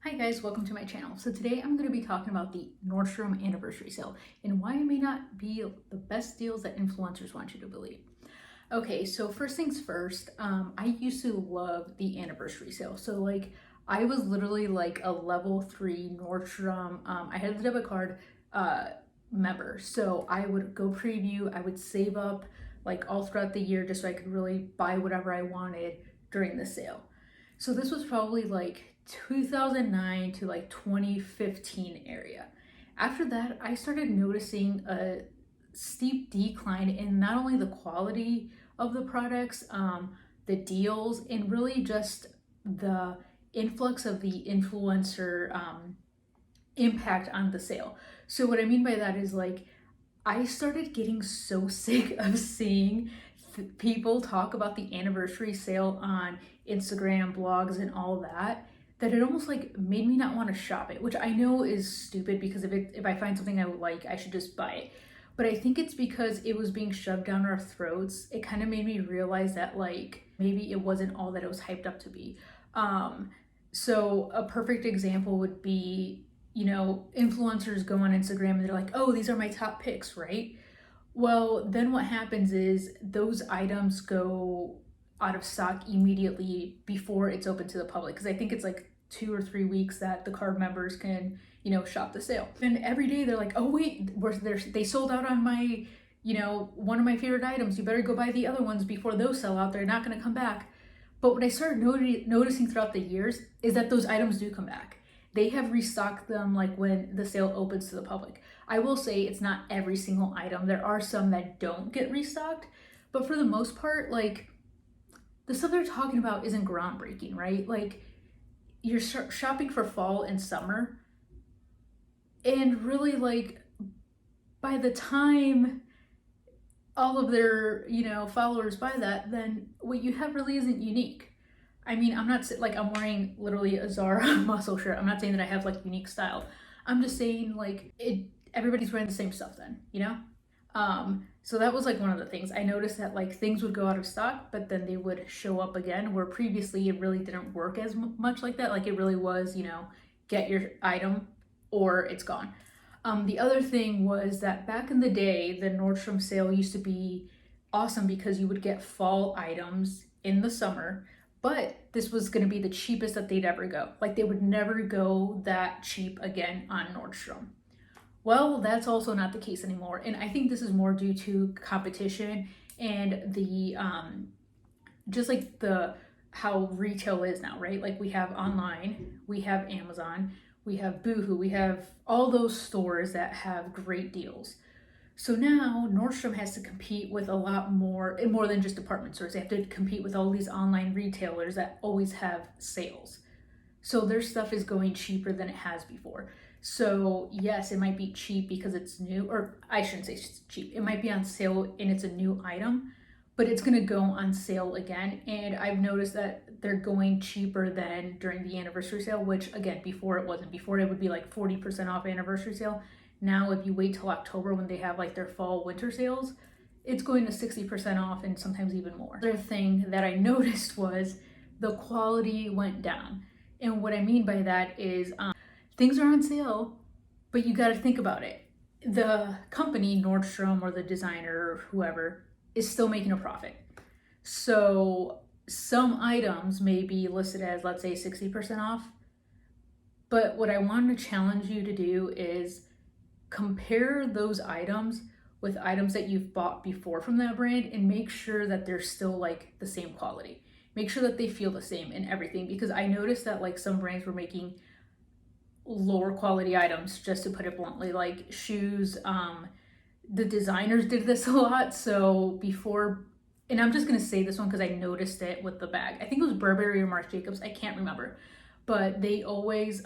Hi guys, welcome to my channel. So today I'm going to be talking about the Nordstrom Anniversary Sale and why it may not be the best deals that influencers want you to believe. Okay, so first things first, I used to love the Anniversary Sale. So I was literally like a level 3 Nordstrom, I had the debit card member. So I would go preview, I would save up like all throughout the year just so I could really buy whatever I wanted during the sale. So this was probably like 2009 to like 2015 area. After that, I started noticing a steep decline in not only the quality of the products, the deals, and really just the influx of the influencer impact on the sale. So what I mean by that is I started getting so sick of seeing people talk about the anniversary sale on Instagram, blogs, and all that it almost made me not want to shop it, which I know is stupid because if I find something I like, I should just buy it. But I think it's because it was being shoved down our throats. It kind of made me realize that maybe it wasn't all that it was hyped up to be. So a perfect example would be, influencers go on Instagram and they're like, oh, these are my top picks, right? Well, then what happens is those items go out of stock immediately before it's open to the public, because I think it's like 2 or 3 weeks that the card members can shop the sale. And every day they're like, oh wait, they sold out on my one of my favorite items, you better go buy the other ones before those sell out, they're not going to come back. But what I started noticing throughout the years is that those items do come back. They have restocked them when the sale opens to the public. I will say it's not every single item. There are some that don't get restocked, but for the most part, the stuff they're talking about isn't groundbreaking, right? You're shopping for fall and summer, and really by the time all of their followers buy that, then what you have really isn't unique. I mean, I'm not I'm wearing literally a Zara muscle shirt. I'm not saying that I have unique style. I'm just saying everybody's wearing the same stuff then, so that was one of the things I noticed, that things would go out of stock, but then they would show up again, where previously it really didn't work as much like that. It really was, get your item or it's gone. The other thing was that back in the day, the Nordstrom sale used to be awesome because you would get fall items in the summer, but this was going to be the cheapest that they'd ever go. They would never go that cheap again on Nordstrom. Well, that's also not the case anymore. And I think this is more due to competition and the how retail is now, right? We have online, we have Amazon, we have Boohoo, we have all those stores that have great deals. So now Nordstrom has to compete with a lot more than just department stores. They have to compete with all these online retailers that always have sales. So their stuff is going cheaper than it has before. So yes, it might be cheap because it's new, or I shouldn't say it's cheap. It might be on sale and it's a new item, but it's gonna go on sale again. And I've noticed that they're going cheaper than during the anniversary sale, which again, before it wasn't. Before it would be 40% off anniversary sale. Now, if you wait till October when they have their fall winter sales, it's going to 60% off and sometimes even more. The other thing that I noticed was the quality went down. And what I mean by that is things are on sale, but you got to think about it. The company, Nordstrom, or the designer or whoever, is still making a profit. So some items may be listed as, let's say, 60% off. But what I want to challenge you to do is compare those items with items that you've bought before from that brand and make sure that they're still the same quality. Make sure that they feel the same in everything, because I noticed that some brands were making lower quality items, just to put it bluntly, like shoes. The designers did this a lot. So before, and I'm just going to say this one because I noticed it with the bag. I think it was Burberry or Marc Jacobs. I can't remember. But they always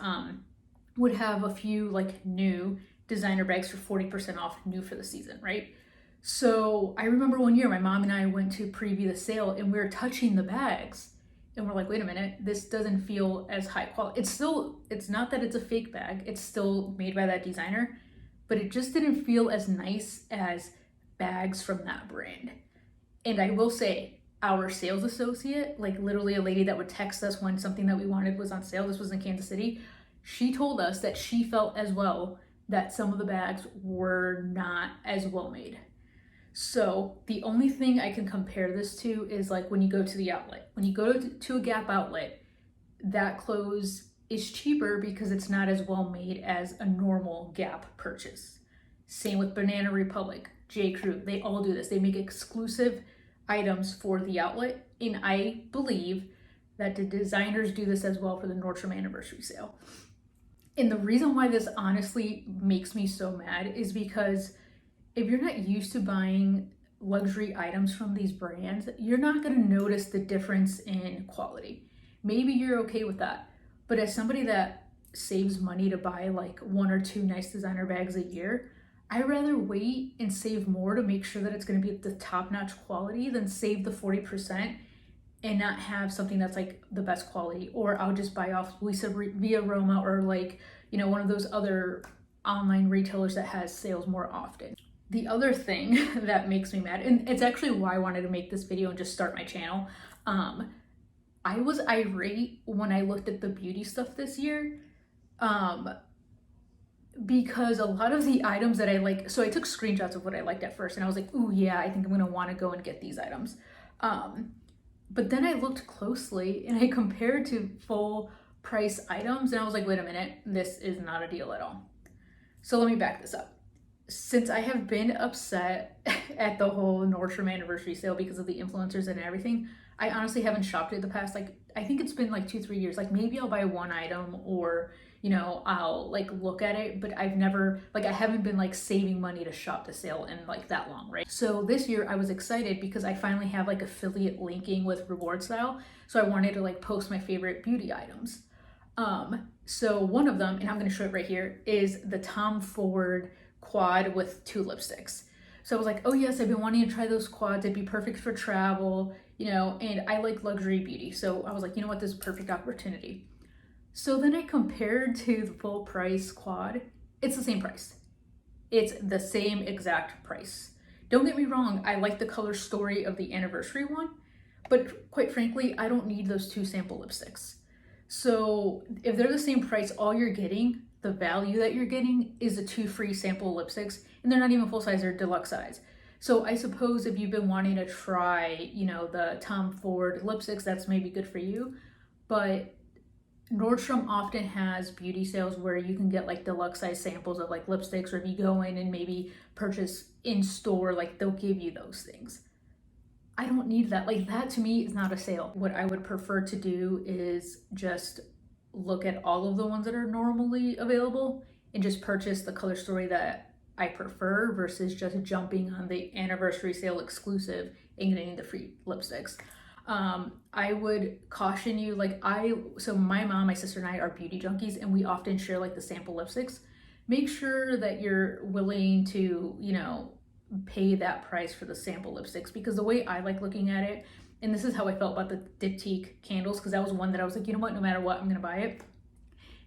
would have a few new designer bags for 40% off, new for the season, right? So I remember one year my mom and I went to preview the sale and we were touching the bags and we're like, wait a minute, this doesn't feel as high quality. It's not that it's a fake bag, it's still made by that designer, but it just didn't feel as nice as bags from that brand. And I will say, our sales associate, literally a lady that would text us when something that we wanted was on sale, this was in Kansas City, she told us that she felt as well that some of the bags were not as well made. So the only thing I can compare this to is like when you go to the outlet. When you go to a Gap outlet, that clothes is cheaper because it's not as well made as a normal Gap purchase. Same with Banana Republic, J. Crew, they all do this. They make exclusive items for the outlet, and I believe that the designers do this as well for the Nordstrom Anniversary Sale. And the reason why this honestly makes me so mad is because if you're not used to buying luxury items from these brands, you're not going to notice the difference in quality. Maybe you're okay with that. But as somebody that saves money to buy like 1 or 2 nice designer bags a year, I'd rather wait and save more to make sure that it's going to be the top-notch quality than save the 40% and not have something that's like the best quality. Or I'll just buy off Lisa via Roma or like, you know, one of those other online retailers that has sales more often. The other thing that makes me mad, and it's actually why I wanted to make this video and just start my channel, I was irate when I looked at the beauty stuff this year, because a lot of the items that I like, so I took screenshots of what I liked at first and I was like, ooh yeah, I think I'm gonna wanna go and get these items. But then I looked closely and I compared to full price items and I was like, wait a minute, this is not a deal at all. So let me back this up. Since I have been upset at the whole Nordstrom Anniversary Sale because of the influencers and everything, I honestly haven't shopped it the past, like, I think it's been like 2-3 years. Like maybe I'll buy one item or, you know, I'll like look at it, but I've never, like I haven't been like saving money to shop the sale in like that long, right? So this year I was excited because I finally have like affiliate linking with Reward Style. So I wanted to like post my favorite beauty items. So one of them, and I'm gonna show it right here, is the Tom Ford quad with 2 lipsticks. So I was like, oh yes, I've been wanting to try those quads. It'd be perfect for travel, you know, and I like luxury beauty. So I was like, you know what, this is a perfect opportunity. So then I compared to the full price quad. It's the same price. It's the same exact price. Don't get me wrong, I like the color story of the anniversary one, but quite frankly, I don't need those 2 sample lipsticks. So if they're the same price, all you're getting, the value that you're getting is the 2 free sample lipsticks, and they're not even full size, they're deluxe size. So I suppose if you've been wanting to try, you know, the Tom Ford lipsticks, that's maybe good for you. But Nordstrom often has beauty sales where you can get like deluxe size samples of like lipsticks, or if you go in and maybe purchase in store, like they'll give you those things. I don't need that. Like that to me is not a sale. What I would prefer to do is just look at all of the ones that are normally available and just purchase the color story that I prefer versus just jumping on the anniversary sale exclusive and getting the free lipsticks. I would caution you, like so my mom, my sister and I are beauty junkies and we often share like the sample lipsticks. Make sure that you're willing to, you know, pay that price for the sample lipsticks, because the way I like looking at it, and this is how I felt about the diptyque candles, because that was one that I was like, you know what, no matter what, I'm gonna buy it.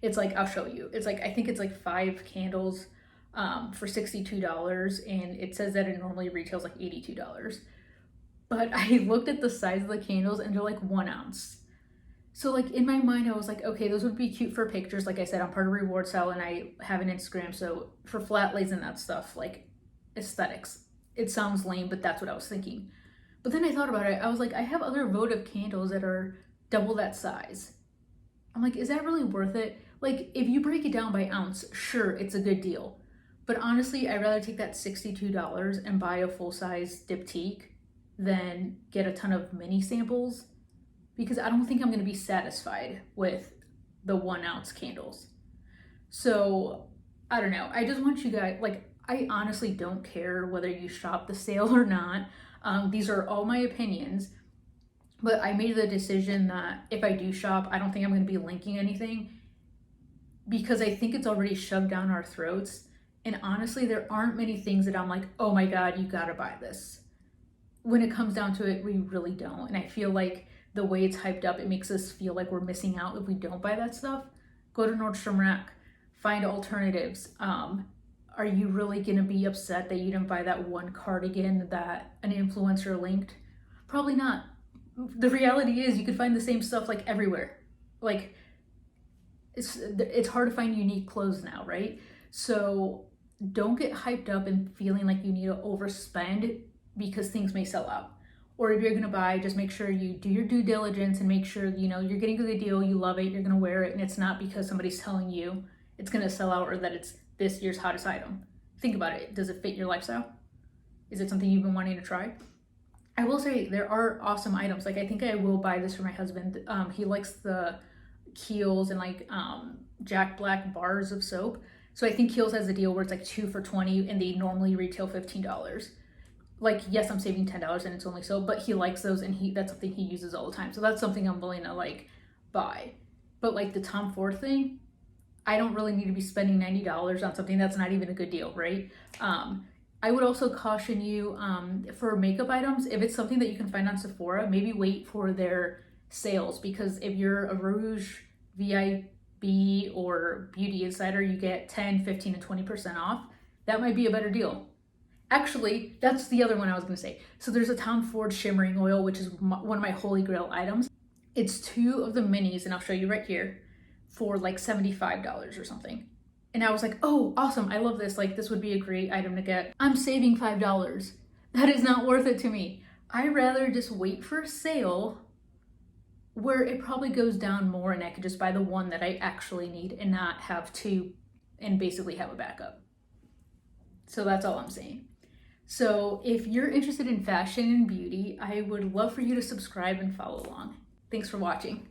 It's like, I'll show you. It's like, I think it's like 5 candles for $62, and it says that it normally retails like $82. But I looked at the size of the candles and they're like 1 ounce. So like in my mind, I was like, okay, those would be cute for pictures. Like I said, I'm part of Reward Style and I have an Instagram. So for flat lays and that stuff, like aesthetics, it sounds lame, but that's what I was thinking. But then I thought about it. I was like, I have other votive candles that are double that size. I'm like, is that really worth it? Like if you break it down by ounce, sure, it's a good deal. But honestly, I'd rather take that $62 and buy a full-size diptyque than get a ton of mini samples, because I don't think I'm going to be satisfied with the 1 ounce candles. So I don't know. I just want you guys, like, I honestly don't care whether you shop the sale or not. These are all my opinions, but I made the decision that if I do shop, I don't think I'm going to be linking anything, because I think it's already shoved down our throats. And honestly, there aren't many things that I'm like, oh my God, you gotta buy this. When it comes down to it, we really don't. And I feel like the way it's hyped up, it makes us feel like we're missing out if we don't buy that stuff. Go to Nordstrom Rack, find alternatives. Are you really gonna be upset that you didn't buy that one cardigan that an influencer linked? Probably not. The reality is you could find the same stuff like everywhere. Like it's hard to find unique clothes now, right? So don't get hyped up and feeling like you need to overspend because things may sell out. Or if you're gonna buy, just make sure you do your due diligence and make sure you're getting a good deal, you love it, you're gonna wear it, and it's not because somebody's telling you it's gonna sell out or that it's this year's hottest item. Think about it. Does it fit your lifestyle? Is it something you've been wanting to try? I will say there are awesome items. Like I think I will buy this for my husband. He likes the Kiehl's and Jack Black bars of soap. So I think Kiehl's has a deal where it's like 2 for $20 and they normally retail $15. Like, yes, I'm saving $10 and it's only soap, but he likes those and that's something he uses all the time. So that's something I'm willing to buy. But the Tom Ford thing, I don't really need to be spending $90 on something that's not even a good deal, right? I would also caution you for makeup items, if it's something that you can find on Sephora, maybe wait for their sales, because if you're a Rouge VIB or Beauty Insider, you get 10, 15, and 20% off. That might be a better deal. Actually, that's the other one I was gonna say. So there's a Tom Ford shimmering oil, which is one of my holy grail items. It's 2 of the minis, and I'll show you right here, for $75 or something. And I was like, oh, awesome, I love this. This would be a great item to get. I'm saving $5. That is not worth it to me. I'd rather just wait for a sale where it probably goes down more and I could just buy the one that I actually need and not have 2 and basically have a backup. So that's all I'm saying. So if you're interested in fashion and beauty, I would love for you to subscribe and follow along. Thanks for watching.